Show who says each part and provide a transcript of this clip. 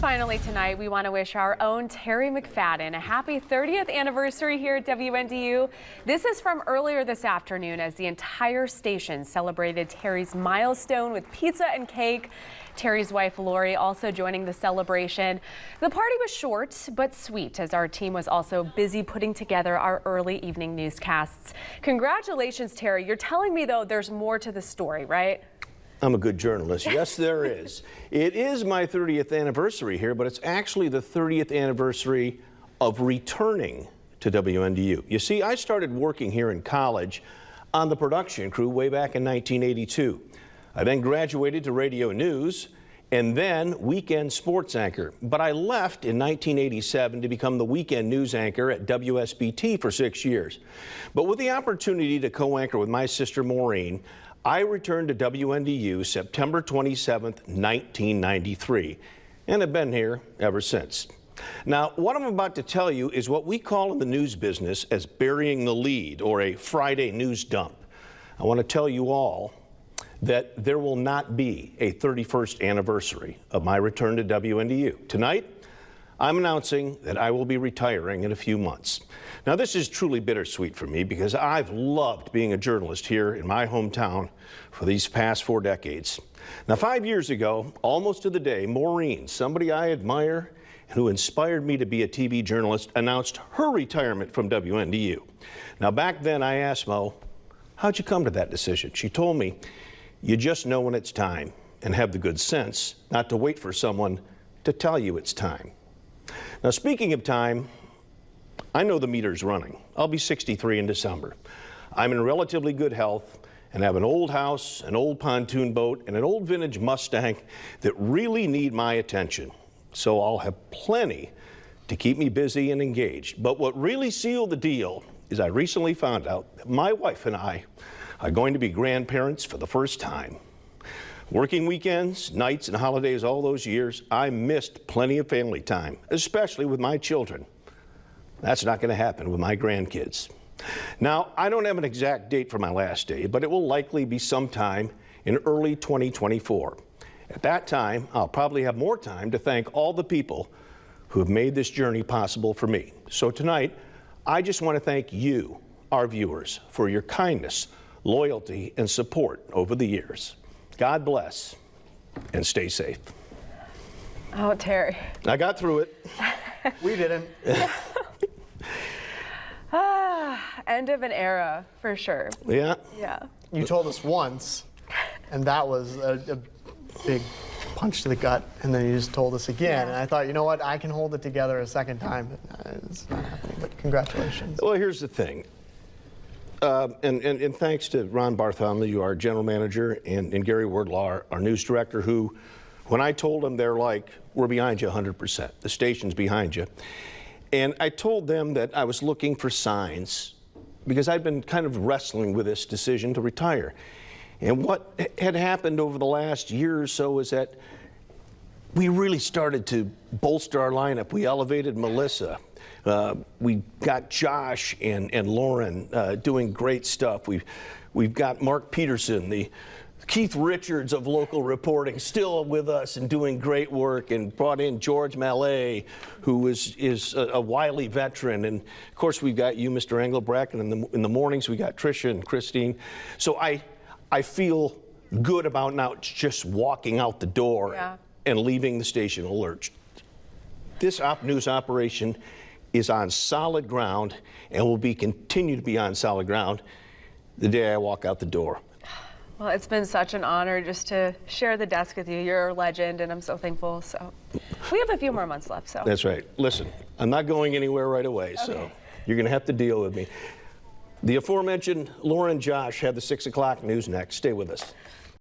Speaker 1: Finally tonight, we want to wish our own Terry McFadden a happy 30th anniversary here at WNDU. This is from earlier this afternoon as the entire station celebrated Terry's milestone with pizza and cake. Terry's wife Lori also joining the celebration. The party was short but sweet as our team was also busy putting together our early evening newscasts. Congratulations, Terry. You're telling me, though, there's more to the story, right?
Speaker 2: I'm a good journalist. Yes, there is. It is my 30th anniversary here, but it's actually the 30th anniversary of returning to WNDU. You see, I started working here in college on the production crew way back in 1982. I then graduated to radio news and then weekend sports anchor. But I left in 1987 to become the weekend news anchor at WSBT for 6 years. But with the opportunity to co-anchor with my sister Maureen, I returned to WNDU September 27th, 1993, and have been here ever since. Now, what I'm about to tell you is what we call in the news business as burying the lead, or a Friday news dump. I want to tell you all that there will not be a 31st anniversary of my return to WNDU. Tonight, I'm announcing that I will be retiring in a few months. Now, this is truly bittersweet for me because I've loved being a journalist here in my hometown for these past 4 decades. Now, 5 years ago, almost to the day, Maureen, somebody I admire and who inspired me to be a TV journalist, announced her retirement from WNDU. Now, back then I asked Mo, how'd you come to that decision? She told me, you just know when it's time and have the good sense not to wait for someone to tell you it's time. Now, speaking of time, I know the meter's running. I'll be 63 in December. I'm in relatively good health and have an old house, an old pontoon boat, and an old vintage Mustang that really need my attention. So I'll have plenty to keep me busy and engaged. But what really sealed the deal is I recently found out that my wife and I are going to be grandparents for the first time. Working weekends, nights, and holidays all those years, I missed plenty of family time, especially with my children. That's not going to happen with my grandkids. Now, I don't have an exact date for my last day, but it will likely be sometime in early 2024. At that time, I'll probably have more time to thank all the people who have made this journey possible for me. So tonight, I just want to thank you, our viewers, for your kindness, loyalty, and support over the years. God bless and stay safe.
Speaker 1: Oh, Terry.
Speaker 2: I got through it.
Speaker 3: We didn't.
Speaker 1: End of an era, for sure.
Speaker 2: Yeah.
Speaker 1: Yeah.
Speaker 3: You told us once, and that was a big punch to the gut, and then you just told us again. And I thought, you know what, I can hold it together a second time. But it's not happening, but congratulations.
Speaker 2: Well, here's the thing. And thanks to Ron Bartholomew, our general manager, and Gary Wardlaw, our news director, who, when I told them, they're like, we're behind you 100%. The station's behind you. And I told them that I was looking for signs because I'd been kind of wrestling with this decision to retire. And what had happened over the last year or so is that we really started to bolster our lineup. We elevated Melissa. We got Josh and Lauren doing great stuff. We've got Mark Peterson, the Keith Richards of local reporting, still with us and doing great work, and brought in George Mallet, who is a wily veteran. And of course, we've got you, Mr. Engelbrecht, and in the mornings we got Tricia and Christine. So I feel good about now just walking out the door and leaving the station alert. This news operation is on solid ground and will continue to be on solid ground the day I walk out the door.
Speaker 1: Well, it's been such an honor just to share the desk with you. You're a legend, and I'm so thankful. So we have a few more months left. So
Speaker 2: that's right. Listen, I'm not going anywhere right away, so you're going to have to deal with me. The aforementioned Laura and Josh have the 6 o'clock news next. Stay with us.